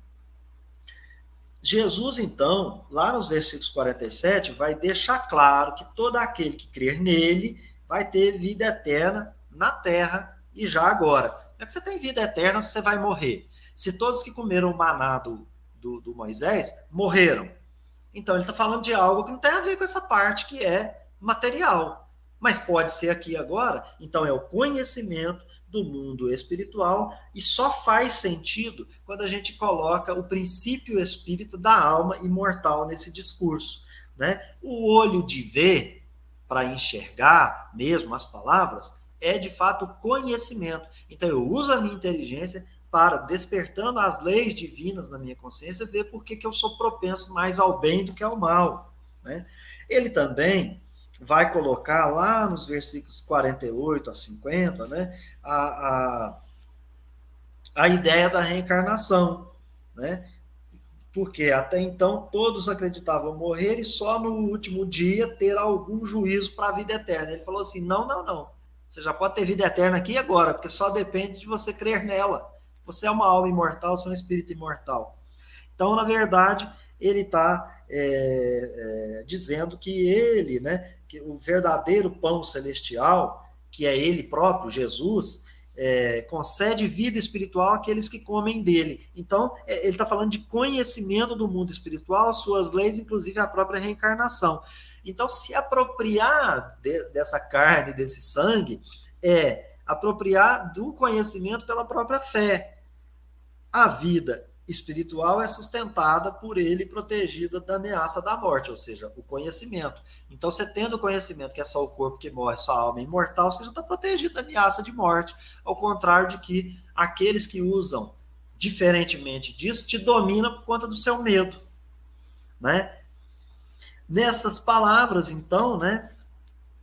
Jesus, então, lá nos versículos 47, vai deixar claro que todo aquele que crer nele vai ter vida eterna na terra e já agora. Como é que você tem vida eterna se você vai morrer? Se todos que comeram o maná do Moisés morreram. Então, ele está falando de algo que não tem a ver com essa parte que é material. Mas pode ser aqui agora. Então, é o conhecimento do mundo espiritual, e só faz sentido quando a gente coloca o princípio espírita da alma imortal nesse discurso, né? O olho de ver, para enxergar mesmo as palavras, é de fato conhecimento. Então eu uso a minha inteligência para, despertando as leis divinas na minha consciência, ver por que eu sou propenso mais ao bem do que ao mal, né? Ele também vai colocar lá nos versículos 48 a 50, né, a ideia da reencarnação, né? Porque até então todos acreditavam morrer e só no último dia ter algum juízo para a vida eterna. Ele falou assim: não, não, não. Você já pode ter vida eterna aqui e agora, porque só depende de você crer nela. Você é uma alma imortal, você é um espírito imortal. Então, na verdade, ele está dizendo que ele, né, que o verdadeiro pão celestial, que é ele próprio, Jesus, concede vida espiritual àqueles que comem dele. Então, ele está falando de conhecimento do mundo espiritual, suas leis, inclusive a própria reencarnação. Então, se apropriar dessa carne, desse sangue, é apropriar do conhecimento pela própria fé. A vida espiritual é sustentada por ele, protegida da ameaça da morte, ou seja, o conhecimento. Então, você tendo o conhecimento que é só o corpo que morre, só a alma é imortal, você já está protegido da ameaça de morte, ao contrário de que aqueles que usam diferentemente disso te dominam por conta do seu medo, né? Nessas palavras, então, né,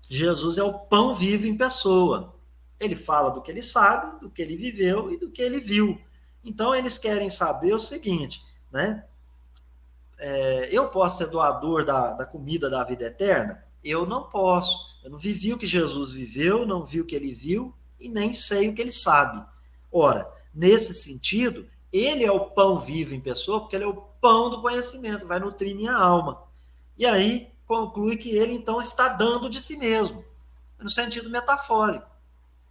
Jesus é o pão vivo em pessoa. Ele fala do que ele sabe, do que ele viveu e do que ele viu. Então, eles querem saber o seguinte, né? Eu posso ser doador da comida da vida eterna? Eu não posso. Eu não vivi o que Jesus viveu, não vi o que ele viu e nem sei o que ele sabe. Ora, nesse sentido, ele é o pão vivo em pessoa, porque ele é o pão do conhecimento, vai nutrir minha alma. E aí conclui que ele então está dando de si mesmo, no sentido metafórico.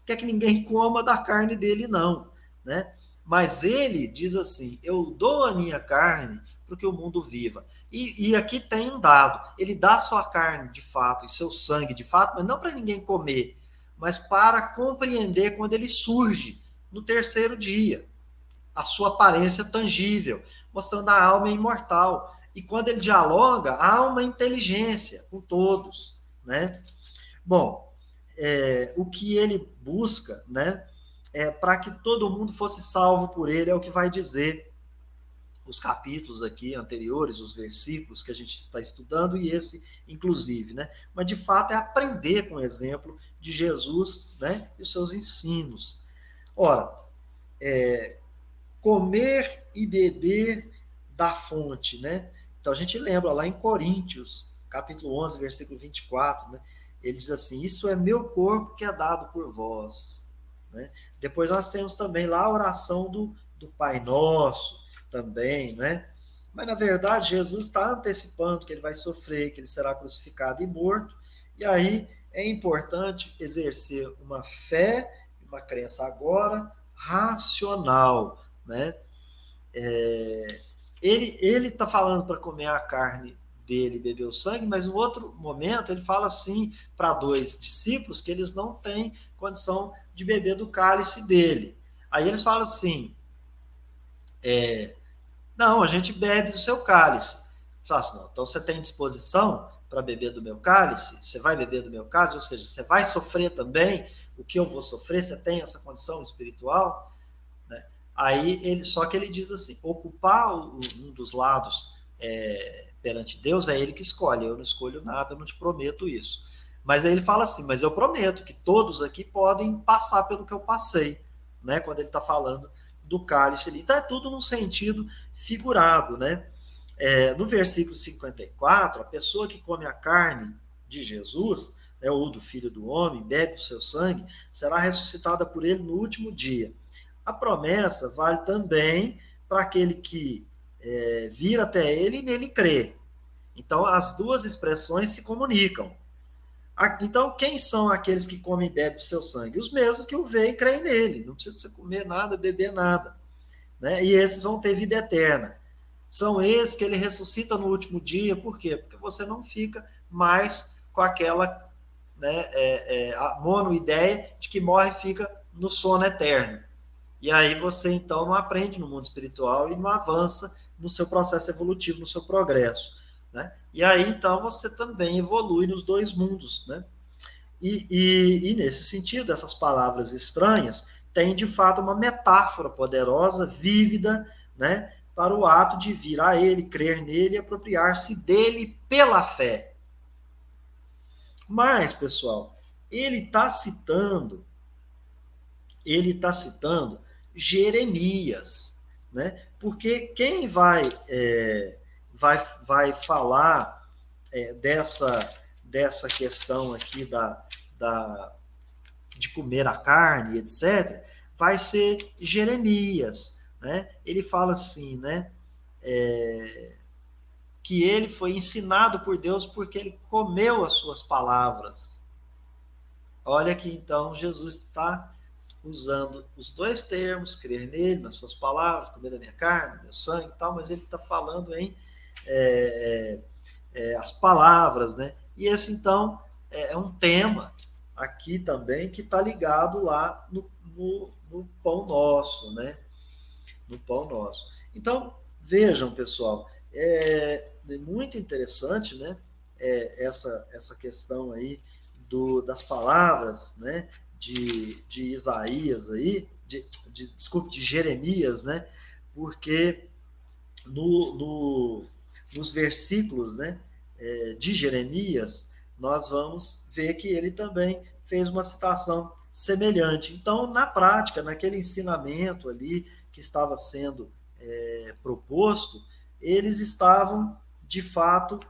Quer que ninguém coma da carne dele, não, né? Mas ele diz assim: eu dou a minha carne para que o mundo viva. E aqui tem um dado: ele dá sua carne de fato e seu sangue de fato, mas não para ninguém comer, mas para compreender quando ele surge no terceiro dia, a sua aparência tangível, mostrando a alma imortal. E quando ele dialoga, há uma inteligência com todos, né? Bom, o que ele busca, né, para que todo mundo fosse salvo por ele, é o que vai dizer os capítulos aqui anteriores, os versículos que a gente está estudando, e esse inclusive, né? Mas de fato é aprender com o exemplo de Jesus, né, e os seus ensinos. Ora, comer e beber da fonte, né? Então a gente lembra lá em Coríntios, capítulo 11, versículo 24, né? Ele diz assim: isso é meu corpo que é dado por vós, né? Depois nós temos também lá a oração do Pai Nosso, também, né? Mas na verdade Jesus está antecipando que ele vai sofrer, que ele será crucificado e morto, e aí é importante exercer uma fé, uma crença agora racional, né? Ele está falando para comer a carne dele e beber o sangue, mas em outro momento ele fala assim para dois discípulos que eles não têm condição de beber do cálice dele. Aí eles falam assim: não, a gente bebe do seu cálice. Assim, não, então você tem disposição para beber do meu cálice? Você vai beber do meu cálice? Ou seja, você vai sofrer também o que eu vou sofrer? Você tem essa condição espiritual? Aí só que ele diz assim: ocupar um dos lados perante Deus é ele que escolhe, eu não escolho nada, eu não te prometo isso. Mas aí ele fala assim: mas eu prometo que todos aqui podem passar pelo que eu passei, né? Quando ele está falando do cálice ali. Então é tudo num sentido figurado, né? No versículo 54, a pessoa que come a carne de Jesus, ou do Filho do Homem, bebe o seu sangue, será ressuscitada por ele no último dia. A promessa vale também para aquele que vir até ele e nele crê. Então, as duas expressões se comunicam. Então, quem são aqueles que comem e bebem o seu sangue? Os mesmos que o veem e creem nele. Não precisa você comer nada, beber nada, né? E esses vão ter vida eterna. São esses que ele ressuscita no último dia. Por quê? Porque você não fica mais com aquela monoideia de que morre e fica no sono eterno. E aí você, então, não aprende no mundo espiritual e não avança no seu processo evolutivo, no seu progresso, né? E aí, então, você também evolui nos dois mundos, né? E nesse sentido, essas palavras estranhas têm, de fato, uma metáfora poderosa, vívida, né? Para o ato de vir a ele, crer nele e apropriar-se dele pela fé. Mas, pessoal, ele está citando Jeremias, né? Porque quem vai falar dessa questão aqui de comer a carne, etc., vai ser Jeremias, né? Ele fala assim, né? Que ele foi ensinado por Deus porque ele comeu as suas palavras. Olha que então Jesus está usando os dois termos, crer nele, nas suas palavras, comer da minha carne, meu sangue e tal, mas ele está falando em as palavras, né? E esse, então, é um tema aqui também que está ligado lá no pão nosso, né? No pão nosso. Então, vejam, pessoal, é muito interessante, né? Essa questão aí das palavras, né? De Isaías aí, desculpe, de Jeremias, né? Porque nos versículos, né, de Jeremias, nós vamos ver que ele também fez uma citação semelhante. Então, na prática, naquele ensinamento ali que estava sendo proposto, eles estavam, de fato,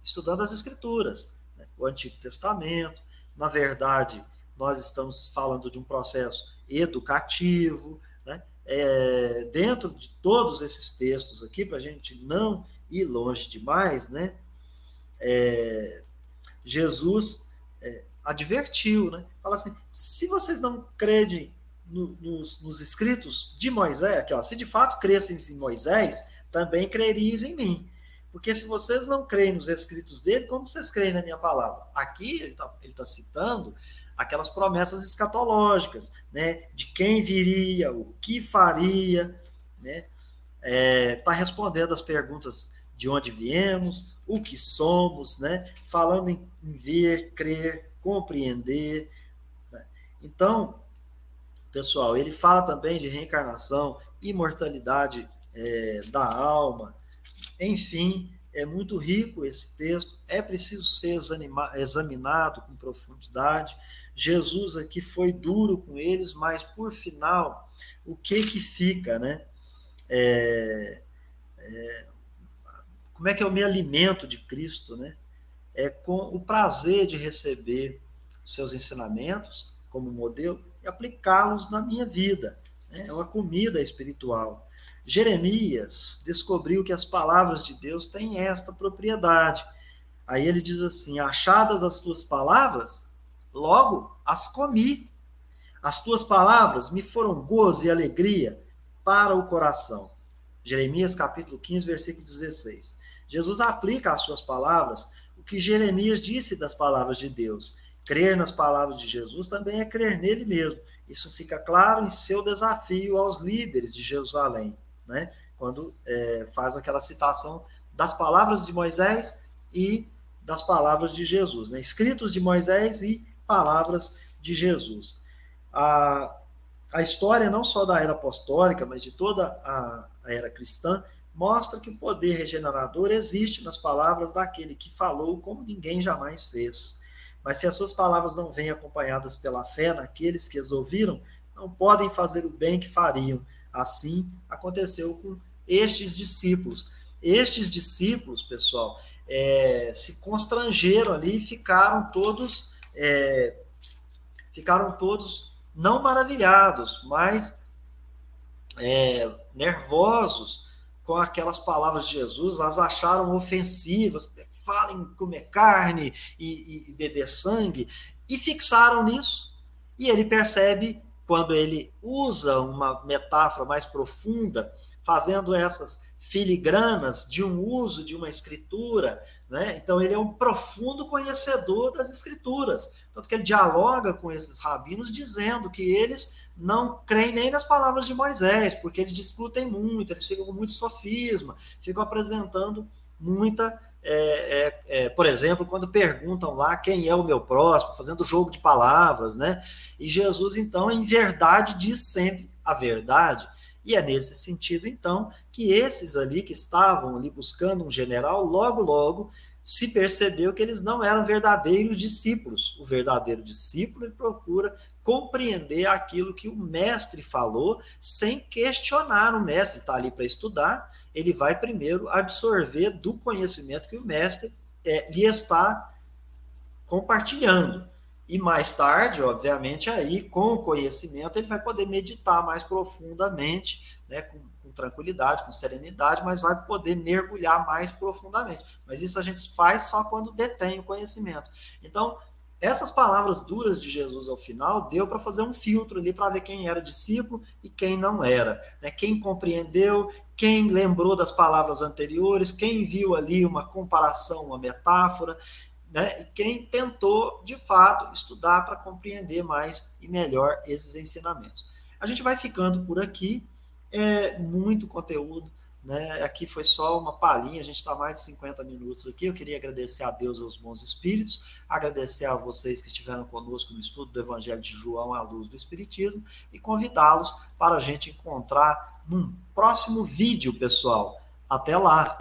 estudando as Escrituras, né? O Antigo Testamento. Na verdade, nós estamos falando de um processo educativo, né? Dentro de todos esses textos aqui, para a gente não ir longe demais, né? Jesus advertiu, né? Fala assim: se vocês não crerem nos escritos de Moisés, aqui, ó, se de fato cressem em Moisés, também creriam em mim. Porque se vocês não creem nos escritos dele, como vocês creem na minha palavra? Aqui ele tá citando aquelas promessas escatológicas, né? De quem viria, o que faria, né? Está respondendo as perguntas de onde viemos, o que somos, né? Falando em ver, crer, compreender. Né? Então, pessoal, ele fala também de reencarnação, imortalidade da alma. Enfim, é muito rico esse texto, é preciso ser examinado com profundidade. Jesus aqui foi duro com eles, mas por final, o que fica, né? Como é que eu me alimento de Cristo, né? É com o prazer de receber seus ensinamentos como modelo e aplicá-los na minha vida. Né? É uma comida espiritual. Jeremias descobriu que as palavras de Deus têm esta propriedade. Aí ele diz assim: achadas as tuas palavras, logo as comi. As tuas palavras me foram gozo e alegria para o coração. Jeremias capítulo 15, versículo 16. Jesus aplica às suas palavras o que Jeremias disse das palavras de Deus. Crer nas palavras de Jesus também é crer nele mesmo. Isso fica claro em seu desafio aos líderes de Jerusalém, né? Quando faz aquela citação das palavras de Moisés e das palavras de Jesus, né? Escritos de Moisés e palavras de Jesus. A história não só da era apostólica, mas de toda a era cristã, mostra que o poder regenerador existe nas palavras daquele que falou como ninguém jamais fez. Mas se as suas palavras não vêm acompanhadas pela fé naqueles que as ouviram, não podem fazer o bem que fariam. Assim aconteceu com estes discípulos. Estes discípulos, pessoal, se constrangeram ali e ficaram todos não maravilhados, mas nervosos com aquelas palavras de Jesus. As acharam ofensivas, falem comer carne e beber sangue, e fixaram nisso. E ele percebe, quando ele usa uma metáfora mais profunda, fazendo essas filigranas de um uso de uma escritura, né? Então ele é um profundo conhecedor das escrituras, tanto que ele dialoga com esses rabinos dizendo que eles não creem nem nas palavras de Moisés, porque eles discutem muito, eles ficam com muito sofisma, ficam apresentando muita... por exemplo, quando perguntam lá quem é o meu próximo, fazendo jogo de palavras, né? E Jesus, então, em verdade, diz sempre a verdade. E é nesse sentido, então, que esses ali que estavam ali buscando um general, logo se percebeu que eles não eram verdadeiros discípulos. O verdadeiro discípulo, ele procura compreender aquilo que o mestre falou sem questionar o mestre. Ele está ali para estudar, ele vai primeiro absorver do conhecimento que o mestre lhe está compartilhando. E mais tarde, obviamente, aí com o conhecimento ele vai poder meditar mais profundamente, né, com tranquilidade, com serenidade, mas vai poder mergulhar mais profundamente. Mas isso a gente faz só quando detém o conhecimento. Então, essas palavras duras de Jesus ao final deu para fazer um filtro ali para ver quem era discípulo e quem não era, né? Quem compreendeu, quem lembrou das palavras anteriores, quem viu ali uma comparação, uma metáfora, né? E quem tentou, de fato, estudar para compreender mais e melhor esses ensinamentos. A gente vai ficando por aqui, muito conteúdo, né? Aqui foi só uma palhinha, a gente está mais de 50 minutos aqui. Eu queria agradecer a Deus e aos bons espíritos, agradecer a vocês que estiveram conosco no estudo do Evangelho de João à luz do Espiritismo e convidá-los para a gente encontrar num próximo vídeo, pessoal. Até lá!